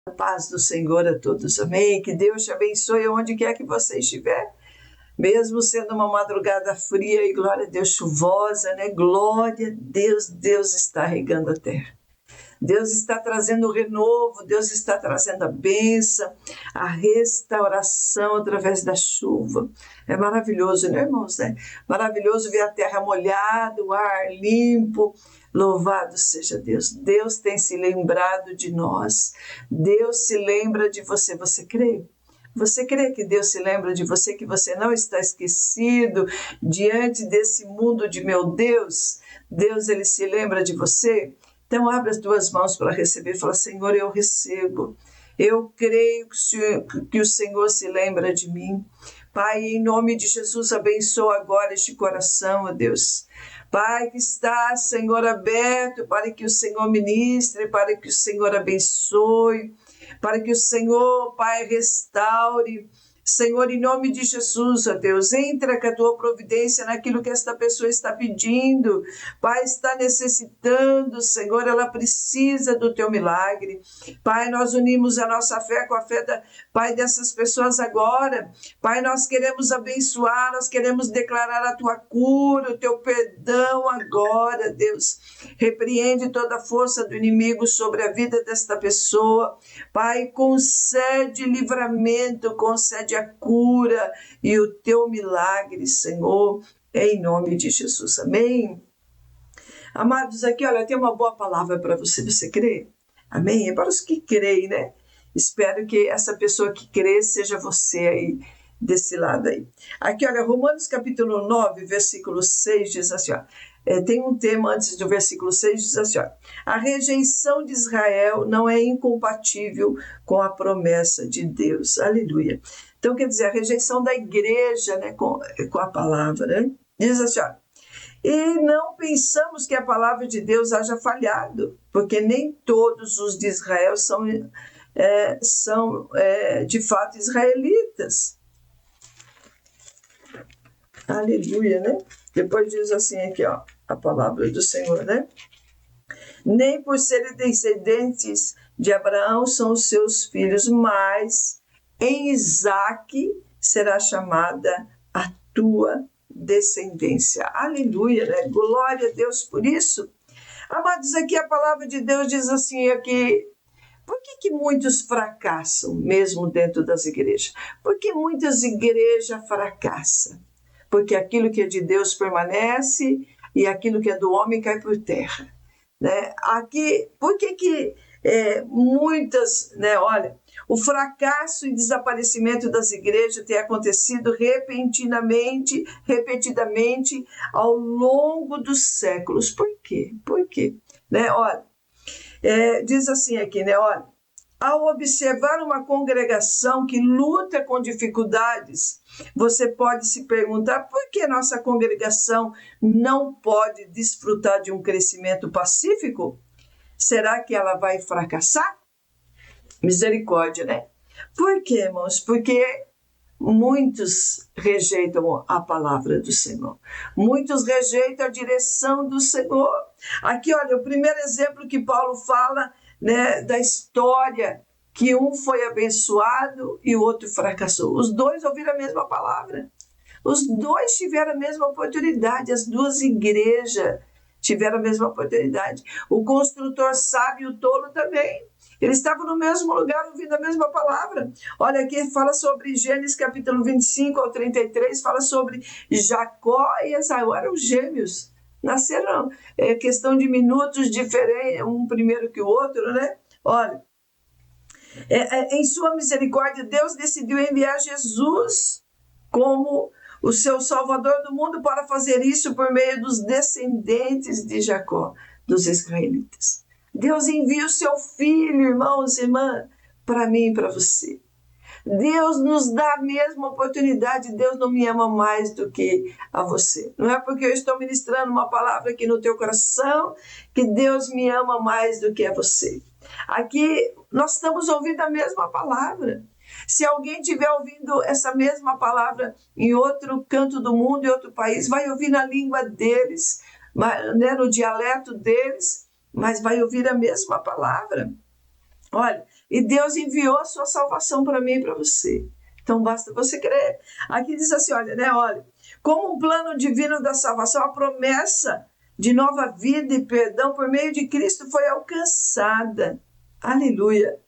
A paz do Senhor a todos, amém? Que Deus te abençoe onde quer que você estiver, mesmo sendo uma madrugada fria e glória a Deus chuvosa, né? Glória a Deus, Deus está regando a terra. Deus está trazendo o renovo, Deus está trazendo a bênção, a restauração através da chuva. É maravilhoso, né, irmãos? É maravilhoso ver a terra molhada, o ar limpo. Louvado seja Deus. Deus tem se lembrado de nós. Deus se lembra de você. Você crê? Você crê que Deus se lembra de você, que você não está esquecido diante desse mundo de meu Deus? Deus, ele se lembra de você? Então, abre as tuas mãos para receber e fala, Senhor, eu recebo. Eu creio que o Senhor se lembra de mim. Pai, em nome de Jesus, abençoa agora este coração, ó Deus. Pai, que está, Senhor, aberto para que o Senhor ministre, para que o Senhor abençoe, para que o Senhor, Pai, restaure. Senhor, em nome de Jesus, ó Deus, entra com a tua providência naquilo que esta pessoa está pedindo. Pai, está necessitando, Senhor, ela precisa do teu milagre. Pai, nós unimos a nossa fé com a fé, Pai, dessas pessoas agora. Pai, nós queremos abençoar, nós queremos declarar a tua cura, o teu perdão agora, Deus. Repreende toda a força do inimigo sobre a vida desta pessoa. Pai, concede livramento, concede a cura e o teu milagre, Senhor, em nome de Jesus. Amém? Amados, aqui, olha, tem uma boa palavra para você. Você crê? Amém? É para os que creem, né? Espero que essa pessoa que crê seja você aí, desse lado aí. Aqui, olha, Romanos capítulo 9, versículo 6 diz assim, ó. Tem um tema antes do versículo 6, diz assim, ó. A rejeição de Israel não é incompatível com a promessa de Deus. Aleluia. Então, quer dizer, a rejeição da igreja, né, com a palavra, né? Diz assim, ó. E não pensamos que a palavra de Deus haja falhado, porque nem todos os de Israel são de fato israelitas. Aleluia, né? Depois diz assim aqui, ó, a palavra do Senhor, né? Nem por serem descendentes de Abraão são os seus filhos, mas em Isaque será chamada a tua descendência. Aleluia, né? Glória a Deus por isso. Amados, aqui a palavra de Deus diz assim aqui, por que muitos fracassam mesmo dentro das igrejas? Por que muitas igrejas fracassam? Porque aquilo que é de Deus permanece e aquilo que é do homem cai por terra. Né? Aqui, por que muitas, né, olha, o fracasso e desaparecimento das igrejas tem acontecido repetidamente ao longo dos séculos. Por quê? Por quê? Né? Olha, diz assim aqui, né? Olha, ao observar uma congregação que luta com dificuldades, você pode se perguntar por que nossa congregação não pode desfrutar de um crescimento pacífico? Será que ela vai fracassar? Misericórdia, né? Por quê, irmãos? Porque muitos rejeitam a palavra do Senhor. Muitos rejeitam a direção do Senhor. Aqui, olha, o primeiro exemplo que Paulo fala, né, da história, que um foi abençoado e o outro fracassou. Os dois ouviram a mesma palavra. Os dois tiveram a mesma oportunidade, as duas igrejas tiveram a mesma oportunidade. O construtor sábio e o tolo também. Eles estavam no mesmo lugar ouvindo a mesma palavra. Olha aqui, fala sobre Gênesis capítulo 25 ao 33, fala sobre Jacó e Esaú, eram gêmeos. Nasceram questão de minutos diferentes, um primeiro que o outro, né? Olha, em sua misericórdia, Deus decidiu enviar Jesus como o seu Salvador do mundo para fazer isso por meio dos descendentes de Jacó, dos israelitas. Deus envia o seu filho, irmãos e irmãs, para mim e para você. Deus nos dá a mesma oportunidade, Deus não me ama mais do que a você. Não é porque eu estou ministrando uma palavra aqui no teu coração que Deus me ama mais do que a você. Aqui nós estamos ouvindo a mesma palavra. Se alguém estiver ouvindo essa mesma palavra em outro canto do mundo, em outro país, vai ouvir na língua deles, né, no dialeto deles, mas vai ouvir a mesma palavra. Olha, e Deus enviou a sua salvação para mim e para você. Então basta você crer. Aqui diz assim, olha, né? Olha, como um plano divino da salvação, a promessa de nova vida e perdão por meio de Cristo foi alcançada. Aleluia.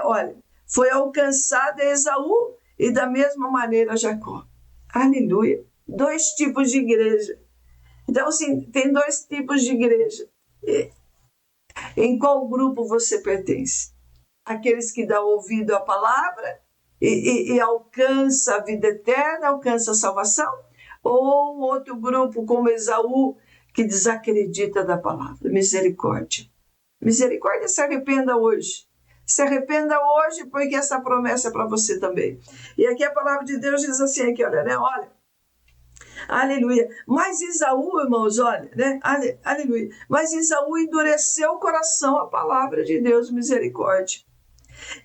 Olha, foi alcançada Esaú e da mesma maneira Jacó. Aleluia. Dois tipos de igreja. Então, assim, tem dois tipos de igreja. Em qual grupo você pertence? Aqueles que dão ouvido à palavra e alcança a vida eterna, alcança a salvação? Ou outro grupo como Esaú, que desacredita da palavra? Misericórdia. Misericórdia, se arrependa hoje. Se arrependa hoje, porque essa promessa é para você também. E aqui a palavra de Deus diz assim, aqui, olha, né? Olha, aleluia. Mas Esaú, irmãos, olha, né? Aleluia. Mas Esaú endureceu o coração à palavra de Deus, misericórdia.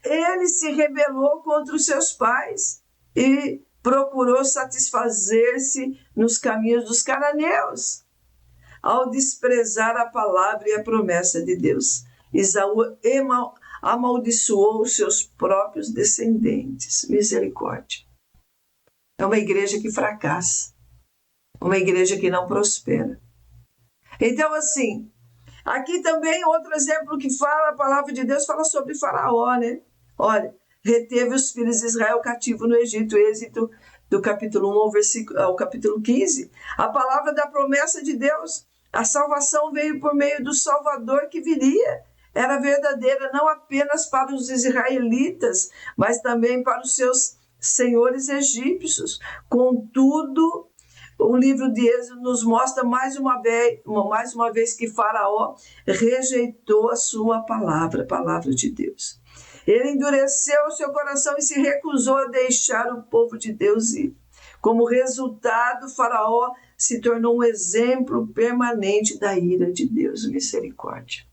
Ele se rebelou contra os seus pais e procurou satisfazer-se nos caminhos dos cananeus, ao desprezar a palavra e a promessa de Deus. Esaú amaldiçoou os seus próprios descendentes. Misericórdia. É uma igreja que fracassa, uma igreja que não prospera. Então, assim, aqui também outro exemplo que fala, a palavra de Deus fala sobre Faraó, né? Olha, reteve os filhos de Israel cativo no Egito, Êxodo do capítulo 1 ao capítulo 15. A palavra da promessa de Deus, a salvação veio por meio do Salvador que viria. Era verdadeira não apenas para os israelitas, mas também para os seus senhores egípcios. Contudo, o livro de Êxodo nos mostra mais uma vez que Faraó rejeitou a sua palavra, a palavra de Deus. Ele endureceu o seu coração e se recusou a deixar o povo de Deus ir. Como resultado, Faraó se tornou um exemplo permanente da ira de Deus, misericórdia.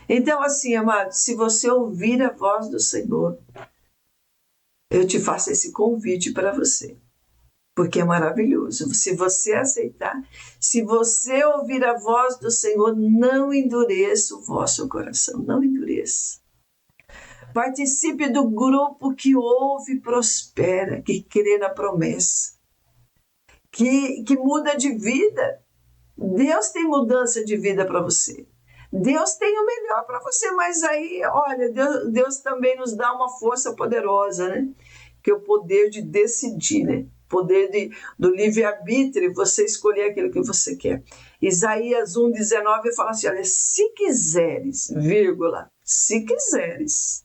Então, assim, amado, se você ouvir a voz do Senhor, eu te faço esse convite para você. Porque é maravilhoso. Se você aceitar, se você ouvir a voz do Senhor, não endureça o vosso coração, não endureça. Participe do grupo que ouve e prospera, que crê na promessa, que muda de vida. Deus tem mudança de vida para você. Deus tem o melhor para você, mas aí, olha, Deus também nos dá uma força poderosa, né? Que é o poder de decidir, né? Poder do livre-arbítrio, você escolher aquilo que você quer. Isaías 1,19 fala assim, olha, se quiseres, vírgula, se quiseres,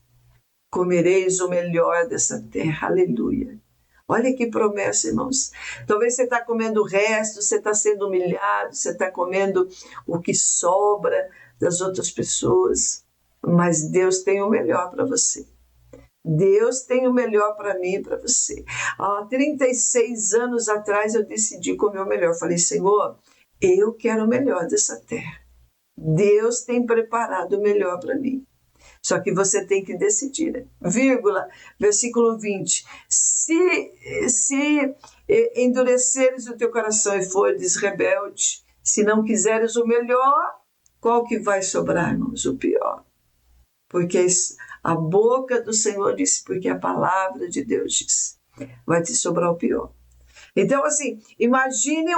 comereis o melhor dessa terra, aleluia. Olha que promessa, irmãos. Talvez você está comendo o resto, você está sendo humilhado, você está comendo o que sobra das outras pessoas, mas Deus tem o melhor para você. Deus tem o melhor para mim e para você. Há 36 anos atrás eu decidi comer o melhor. Falei, Senhor, eu quero o melhor dessa terra. Deus tem preparado o melhor para mim. Só que você tem que decidir, né? Vírgula, versículo 20. Se endureceres o teu coração e fores rebelde, se não quiseres o melhor, qual que vai sobrar, irmãos? O pior. Porque a boca do Senhor disse, porque a palavra de Deus disse, vai te sobrar o pior. Então, assim, imagine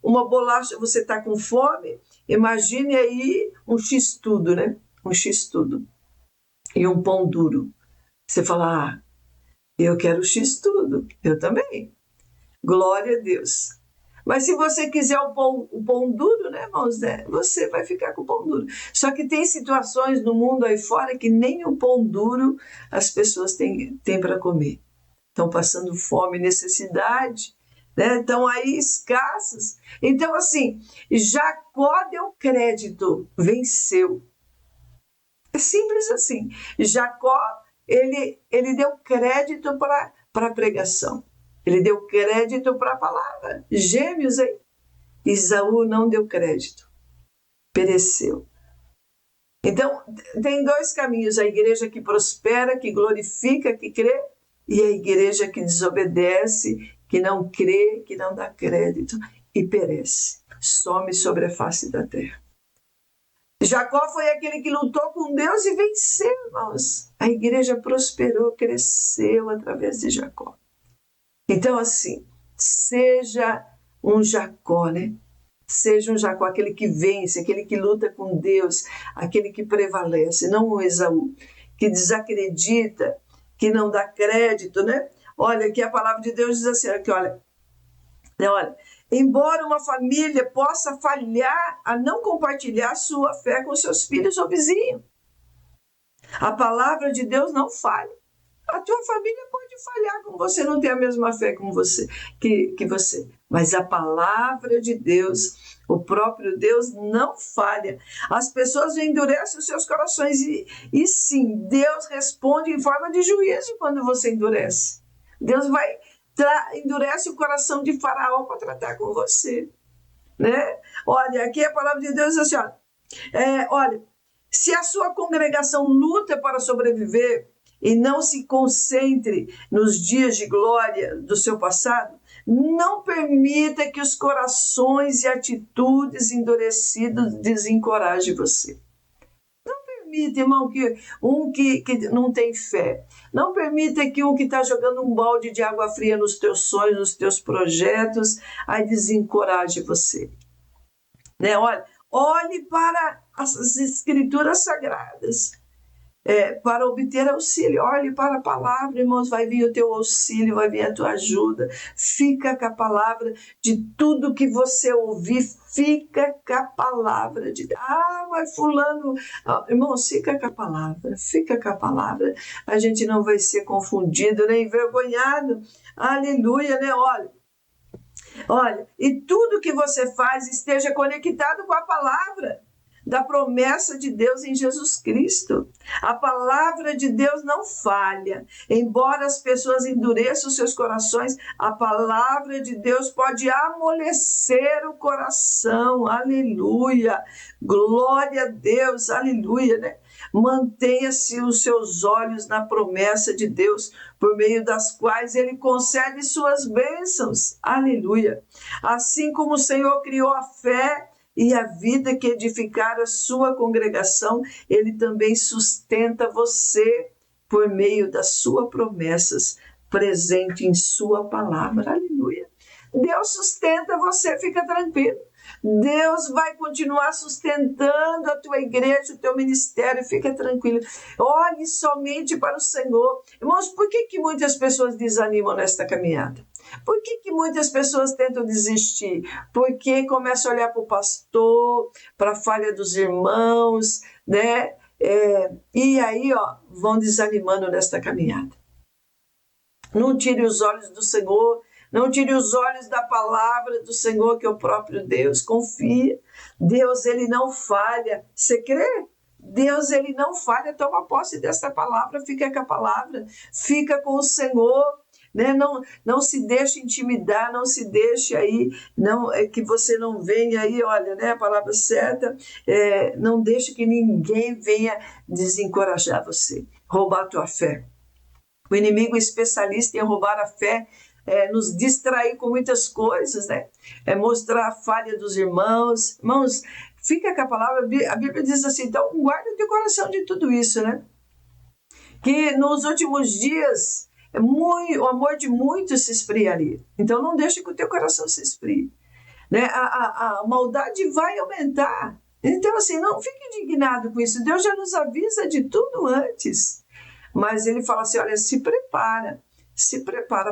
uma bolacha, você está com fome, imagine aí um x-tudo, né? Um x-tudo. E um pão duro. Você fala, eu quero x-tudo. Eu também. Glória a Deus. Mas se você quiser o pão duro, né, irmãos, né, você vai ficar com o pão duro. Só que tem situações no mundo aí fora que nem o pão duro as pessoas têm para comer. Estão passando fome, necessidade, né? Estão aí escassas. Então, assim, Jacó deu crédito, venceu. É simples assim. Jacó, ele deu crédito para a pregação. Ele deu crédito para a palavra. Gêmeos, hein? Esaú não deu crédito. Pereceu. Então, tem dois caminhos. A igreja que prospera, que glorifica, que crê, e a igreja que desobedece, que não crê, que não dá crédito e perece. Some sobre a face da terra. Jacó foi aquele que lutou com Deus e venceu, irmãos. A igreja prosperou, cresceu através de Jacó. Então, assim, seja um Jacó, né? Seja um Jacó, aquele que vence, aquele que luta com Deus, aquele que prevalece, não um Esaú, que desacredita, que não dá crédito, né? Olha, aqui a palavra de Deus diz assim, aqui, olha, embora uma família possa falhar a não compartilhar sua fé com seus filhos ou vizinhos, a palavra de Deus não falha. A tua família pode falhar com você, não ter a mesma fé com você, que você. Mas a palavra de Deus, o próprio Deus não falha. As pessoas endurecem os seus corações e sim, Deus responde em forma de juízo quando você endurece. Deus endurece o coração de Faraó para tratar com você. Né? Olha, aqui a palavra de Deus diz assim, olha, se a sua congregação luta para sobreviver e não se concentre nos dias de glória do seu passado, não permita que os corações e atitudes endurecidos desencorajem você. Não permita, irmão, que que não tem fé. Não permita que um que está jogando um balde de água fria nos teus sonhos, nos teus projetos, aí desencoraje você. Né? Olhe para as escrituras sagradas. Para obter auxílio, olhe para a palavra, irmãos, vai vir o teu auxílio, vai vir a tua ajuda, fica com a palavra de tudo que você ouvir, fica com a palavra de Deus. Mas fulano, irmãos, fica com a palavra, a gente não vai ser confundido, nem envergonhado, aleluia, né, olha, e tudo que você faz esteja conectado com a palavra da promessa de Deus em Jesus Cristo. A palavra de Deus não falha. Embora as pessoas endureçam os seus corações, a palavra de Deus pode amolecer o coração. Aleluia. Glória a Deus. Aleluia, né? Mantenha-se os seus olhos na promessa de Deus, por meio das quais ele concede suas bênçãos. Aleluia. Assim como o Senhor criou a fé e a vida que edificar a sua congregação, ele também sustenta você por meio das suas promessas, presente em sua palavra. Aleluia. Deus sustenta você, fica tranquilo. Deus vai continuar sustentando a tua igreja, o teu ministério, fica tranquilo. Olhe somente para o Senhor. Irmãos, por que muitas pessoas desanimam nesta caminhada? Por que muitas pessoas tentam desistir? Porque começam a olhar para o pastor, para a falha dos irmãos, né? E aí, vão desanimando nesta caminhada. Não tire os olhos do Senhor, não tire os olhos da palavra do Senhor, que é o próprio Deus. Confia. Deus, ele não falha. Você crê? Deus, ele não falha. Toma posse desta palavra, fica com a palavra, fica com o Senhor. Né? Não se deixe intimidar, não se deixe aí, que você não venha aí, olha, né, a palavra certa, não deixe que ninguém venha desencorajar você, roubar a tua fé. O inimigo é especialista em roubar a fé, nos distrair com muitas coisas, né? Mostrar a falha dos irmãos. Irmãos, fica com a palavra, a Bíblia diz assim, então guarda o teu coração de tudo isso, né? Que nos últimos dias o amor de muitos se esfriaria. Então não deixe que o teu coração se esfrie. Né? A maldade vai aumentar. Então assim, não fique indignado com isso. Deus já nos avisa de tudo antes. Mas ele fala assim, olha, se prepara,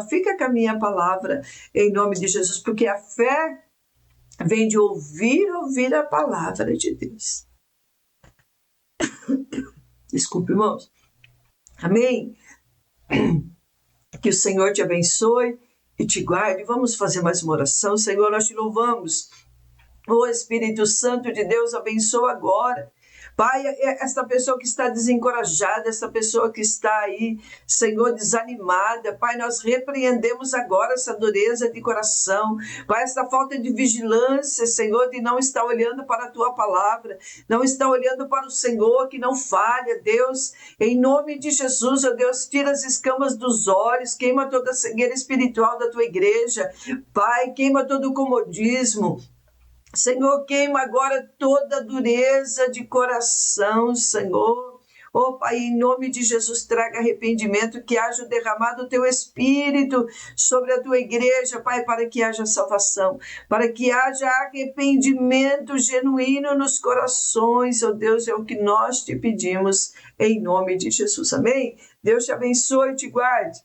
fica com a minha palavra em nome de Jesus, porque a fé vem de ouvir a palavra de Deus. Desculpe, irmãos. Amém? Que o Senhor te abençoe e te guarde. Vamos fazer mais uma oração. Senhor, nós te louvamos. O Espírito Santo de Deus abençoa agora. Pai, esta pessoa que está desencorajada, essa pessoa que está aí, Senhor, desanimada, Pai, nós repreendemos agora essa dureza de coração, Pai, essa falta de vigilância, Senhor, de não estar olhando para a Tua palavra, não estar olhando para o Senhor que não falha, Deus, em nome de Jesus, ó Deus, tira as escamas dos olhos, queima toda a cegueira espiritual da Tua igreja, Pai, queima todo o comodismo, Senhor, queima agora toda dureza de coração, Senhor. Oh, Pai, em nome de Jesus, traga arrependimento, que haja derramado o teu Espírito sobre a tua igreja, Pai, para que haja salvação, para que haja arrependimento genuíno nos corações, oh Deus, é o que nós te pedimos, em nome de Jesus, amém? Deus te abençoe e te guarde.